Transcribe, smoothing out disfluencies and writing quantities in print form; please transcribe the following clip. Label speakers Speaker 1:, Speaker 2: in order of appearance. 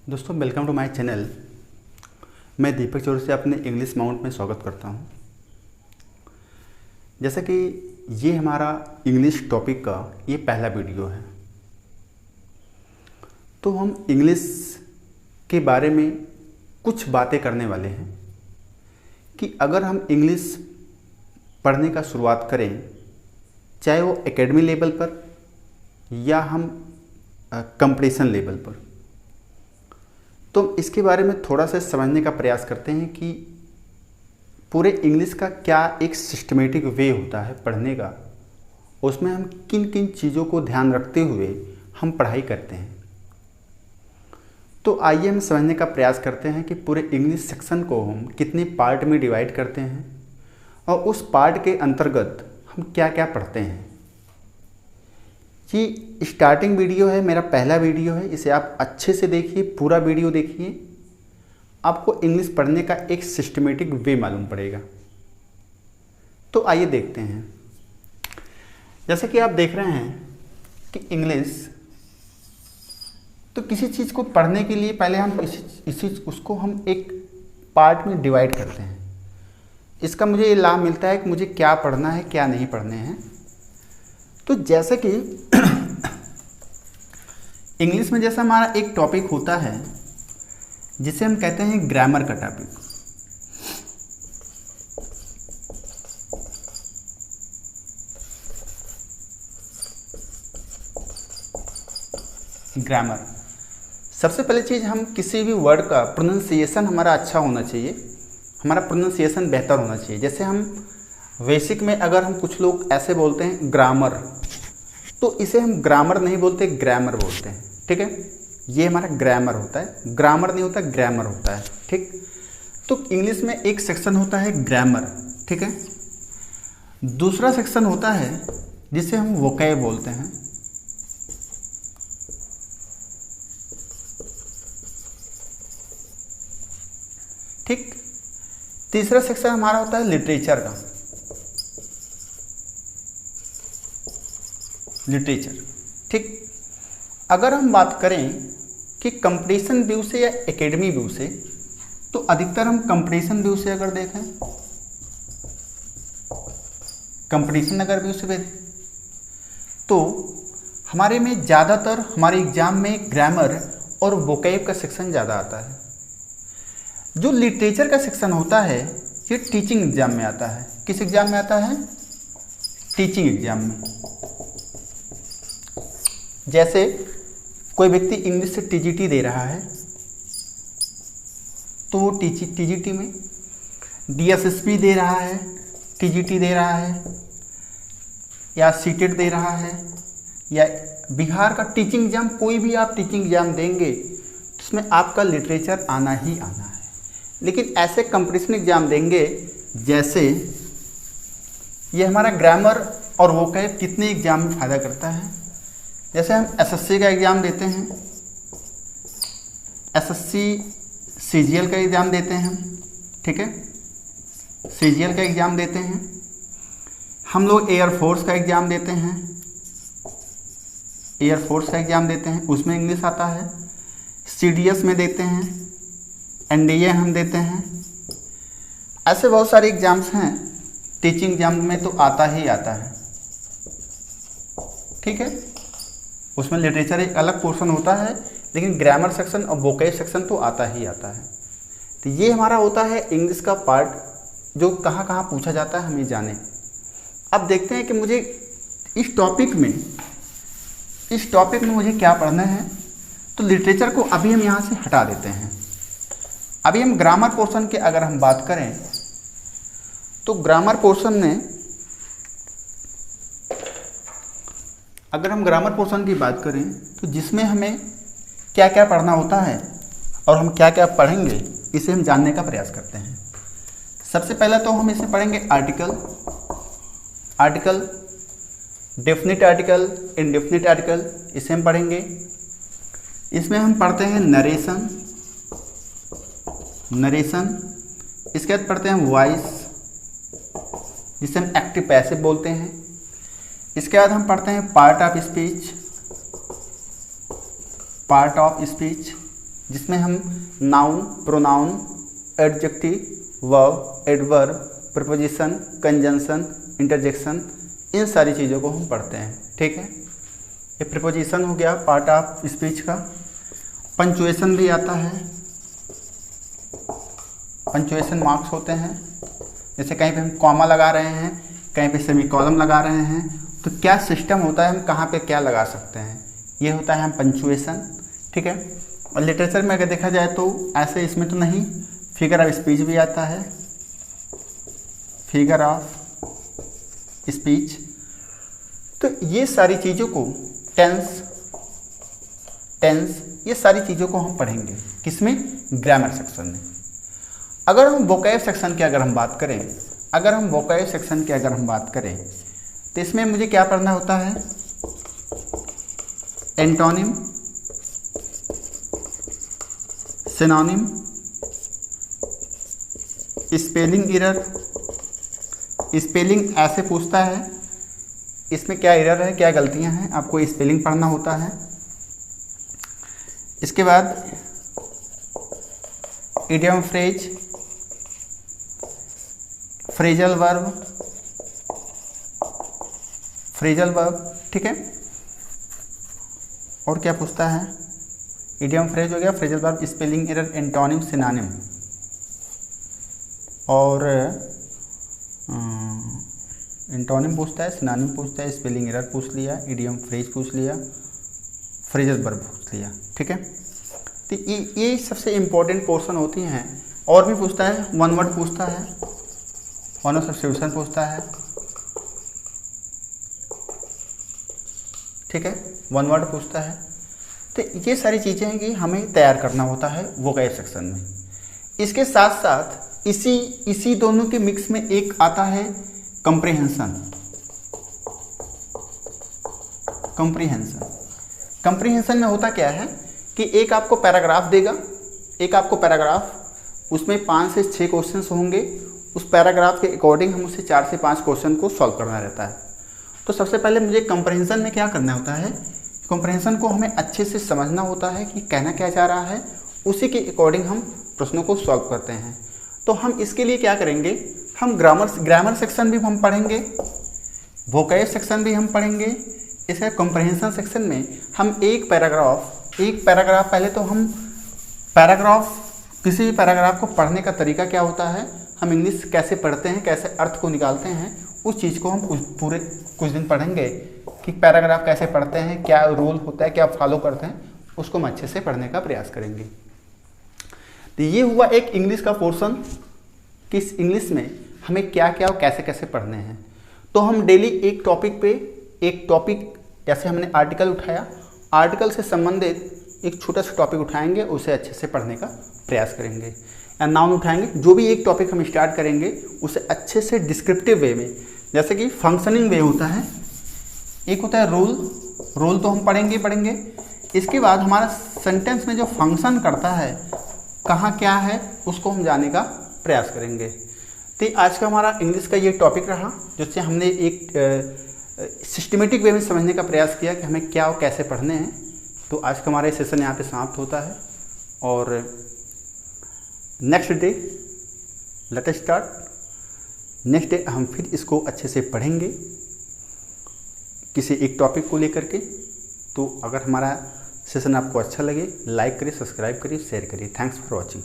Speaker 1: दोस्तों welcome to my channel. मैं दीपक चौरसिया अपने इंग्लिश माउंट में स्वागत करता हूं। जैसा कि ये हमारा इंग्लिश टॉपिक का ये पहला वीडियो है, तो हम इंग्लिश के बारे में कुछ बातें करने वाले हैं कि अगर हम इंग्लिश पढ़ने का शुरुआत करें, चाहे वो एकेडमी लेवल पर या हम कंपटीशन लेवल पर, तो इसके बारे में थोड़ा सा समझने का प्रयास करते हैं कि पूरे इंग्लिश का क्या एक सिस्टमेटिक वे होता है पढ़ने का, उसमें हम किन किन चीज़ों को ध्यान रखते हुए हम पढ़ाई करते हैं। तो आइए हम समझने का प्रयास करते हैं कि पूरे इंग्लिश सेक्शन को हम कितने पार्ट में डिवाइड करते हैं और उस पार्ट के अंतर्गत हम क्या क्या पढ़ते हैं। ये स्टार्टिंग वीडियो है, मेरा पहला वीडियो है, इसे आप अच्छे से देखिए, पूरा वीडियो देखिए, आपको इंग्लिश पढ़ने का एक सिस्टमेटिक वे मालूम पड़ेगा। तो आइए देखते हैं। जैसे कि आप देख रहे हैं कि इंग्लिश, तो किसी चीज़ को पढ़ने के लिए पहले हम उसको हम एक पार्ट में डिवाइड करते हैं। इसका मुझे ये लाभ मिलता है कि मुझे क्या पढ़ना है, क्या नहीं पढ़ने हैं। तो जैसे कि इंग्लिश में जैसा हमारा एक टॉपिक होता है जिसे हम कहते हैं ग्रामर का टॉपिक। ग्रामर, सबसे पहले चीज़, हम किसी भी वर्ड का प्रोनाउंसिएशन हमारा अच्छा होना चाहिए, हमारा प्रोनाउंसिएशन बेहतर होना चाहिए। जैसे हम बेसिक में अगर हम कुछ लोग ऐसे बोलते हैं ग्रामर, तो इसे हम ग्रामर नहीं बोलते, ग्रामर बोलते हैं। ठीक है, ये हमारा ग्रामर होता है, ग्रामर नहीं होता, ग्रामर होता है। ठीक, तो इंग्लिश में एक सेक्शन होता है ग्रामर। ठीक है, दूसरा सेक्शन होता है जिसे हम वोकैब बोलते हैं। ठीक, तीसरा सेक्शन हमारा होता है लिटरेचर का, लिटरेचर। ठीक, अगर हम बात करें कि कंपटीशन व्यू से या एकेडमी व्यू से, तो अधिकतर हम कंपटीशन व्यू से अगर देखें, कंपटीशन अगर व्यू से देखें तो हमारे में ज़्यादातर हमारे एग्जाम में ग्रामर और वोकैब का सेक्शन ज़्यादा आता है। जो लिटरेचर का सेक्शन होता है ये टीचिंग एग्जाम में आता है। किस एग्जाम में आता है? टीचिंग एग्जाम में। जैसे कोई व्यक्ति इंग्लिश से टीजीटी दे रहा है, तो वो टीजीटी में डीएसएसपी दे रहा है, टीजीटी दे रहा है, या सीटेट दे रहा है, या बिहार का टीचिंग एग्जाम, कोई भी आप टीचिंग एग्जाम देंगे तो उसमें आपका लिटरेचर आना ही आना है। लेकिन ऐसे कंपटीशन एग्जाम देंगे, जैसे ये हमारा ग्रामर और वोकैब कितने एग्जाम में फ़ायदा करता है। जैसे हम एसएससी का एग्ज़ाम देते हैं, एसएससी सीजीएल का एग्ज़ाम देते हैं, ठीक है, सीजीएल का एग्ज़ाम देते हैं। हम लोग एयरफोर्स का एग्ज़ाम देते हैं, एयरफोर्स का एग्ज़ाम देते हैं, उसमें इंग्लिश आता है। सीडीएस में देते हैं, एनडीए हम देते हैं। ऐसे बहुत सारे एग्ज़ाम्स हैं, टीचिंग एग्ज़ाम में तो आता ही आता है। ठीक है, उसमें लिटरेचर एक अलग पोर्शन होता है, लेकिन ग्रामर सेक्शन और वोकैब सेक्शन तो आता ही आता है। तो ये हमारा होता है इंग्लिश का पार्ट, जो कहाँ कहाँ पूछा जाता है हम ये जाने। अब देखते हैं कि मुझे इस टॉपिक में मुझे क्या पढ़ना है। तो लिटरेचर को अभी हम यहाँ से हटा देते हैं। अभी हम ग्रामर पोर्शन के अगर हम बात करें, तो ग्रामर पोर्शन में अगर हम ग्रामर पोर्शन की बात करें, तो जिसमें हमें क्या क्या पढ़ना होता है और हम क्या क्या पढ़ेंगे, इसे हम जानने का प्रयास करते हैं। सबसे पहले तो हम इसे पढ़ेंगे article, definite article, indefinite article, इसे हम पढ़ेंगे। इसमें हम पढ़ते हैं नरेशन, इसके बाद पढ़ते हैं वॉइस, जिसे हम एक्टिव पैसिव बोलते हैं। इसके बाद हम पढ़ते हैं पार्ट ऑफ स्पीच, जिसमें हम noun, pronoun, adjective, verb, adverb, preposition, conjunction, interjection, इन सारी चीज़ों को हम पढ़ते हैं। ठीक है, ये प्रीपोजिशन हो गया पार्ट ऑफ स्पीच का। पंचुएशन भी आता है, पंचुएशन मार्क्स होते हैं, जैसे कहीं पे हम कॉमा लगा रहे हैं, कहीं पे सेमीकोलन लगा रहे हैं, तो क्या सिस्टम होता है, हम कहाँ पे क्या लगा सकते हैं, ये होता है हम पंचुएशन। ठीक है, और लिटरेचर में अगर देखा जाए तो ऐसे इसमें तो नहीं, फिगर ऑफ स्पीच भी आता है, फिगर ऑफ स्पीच। तो ये सारी चीज़ों को टेंस, ये सारी चीज़ों को हम पढ़ेंगे किसमें, ग्रामर सेक्शन में। अगर हम वोकैब सेक्शन की अगर हम बात करें, तो इसमें मुझे क्या पढ़ना होता है, antonym, synonym, spelling error. Spelling ऐसे पूछता है, इसमें क्या एरर है, क्या गलतियां हैं, आपको स्पेलिंग पढ़ना होता है। इसके बाद इडियम फ्रेज, फ्रेजल वर्ब, ठीक है। और क्या पूछता है, इडियम फ्रेज हो गया, phrasal verb, spelling error, antonym, synonym, और एंटोनिम पूछता है, सिनोनिम पूछता है, स्पेलिंग एरर पूछ लिया, इडियम फ्रेज पूछ लिया, फ्रेजल वर्ब पूछ लिया। ठीक है, तो ये सबसे इम्पोर्टेंट पोर्शन होती हैं। और भी पूछता है, वन वर्ड पूछता है, वन ऑफ सब्स्टिट्यूशन पूछता है। ठीक है, वन वर्ड पूछता है। तो ये सारी चीज़ें हैं कि हमें तैयार करना होता है वोकैब सेक्शन में। इसके साथ साथ इसी दोनों के मिक्स में एक आता है कंप्रीहेंशन में होता क्या है कि एक आपको पैराग्राफ देगा, उसमें 5 से 6 क्वेश्चंस होंगे, उस पैराग्राफ के अकॉर्डिंग हम उसे 4 से 5 क्वेश्चन को सॉल्व करना रहता है। तो सबसे पहले मुझे कंप्रीहेंशन में क्या करना होता है, कंप्रीहेंशन को हमें अच्छे से समझना होता है कि कहना क्या चाह रहा है, उसी के अकॉर्डिंग हम प्रश्नों को सॉल्व करते हैं। तो हम इसके लिए क्या करेंगे, हम ग्रामर सेक्शन भी हम पढ़ेंगे, वोकैब सेक्शन भी हम पढ़ेंगे। इसका कंप्रीहेंशन सेक्शन में हम एक पैराग्राफ पहले तो हम किसी भी पैराग्राफ को पढ़ने का तरीका क्या होता है, हम इंग्लिश कैसे पढ़ते हैं, कैसे अर्थ को निकालते हैं, उस चीज़ को हम कुछ दिन पढ़ेंगे कि पैराग्राफ कैसे पढ़ते हैं, क्या रूल होता है, क्या फॉलो करते हैं, उसको हम अच्छे से पढ़ने का प्रयास करेंगे। तो ये हुआ एक इंग्लिश का पोर्शन कि इस इंग्लिश में हमें क्या क्या और कैसे कैसे पढ़ने हैं। तो हम डेली एक टॉपिक जैसे हमने आर्टिकल उठाया, आर्टिकल से संबंधित एक छोटा सा टॉपिक उठाएंगे, उसे अच्छे से पढ़ने का प्रयास करेंगे। या नाउन उठाएंगे, जो भी एक टॉपिक हम स्टार्ट करेंगे उसे अच्छे से डिस्क्रिप्टिव वे में, जैसे कि फंक्शनिंग वे होता है, एक होता है रोल तो हम पढ़ेंगे। इसके बाद हमारा सेंटेंस में जो फंक्शन करता है, कहाँ क्या है, उसको हम जानने का प्रयास करेंगे। तो आज का हमारा इंग्लिश का ये टॉपिक रहा, जिससे हमने एक सिस्टमेटिक वे में समझने का प्रयास किया कि हमें क्या और कैसे पढ़ने हैं। तो आज का हमारा सेशन यहाँ पे समाप्त होता है, और next day let us start. Next day हम फिर इसको अच्छे से पढ़ेंगे किसी एक टॉपिक को लेकर के। तो अगर हमारा सेशन आपको अच्छा लगे, लाइक करिए, सब्सक्राइब करिए, शेयर करिए। Thanks for watching.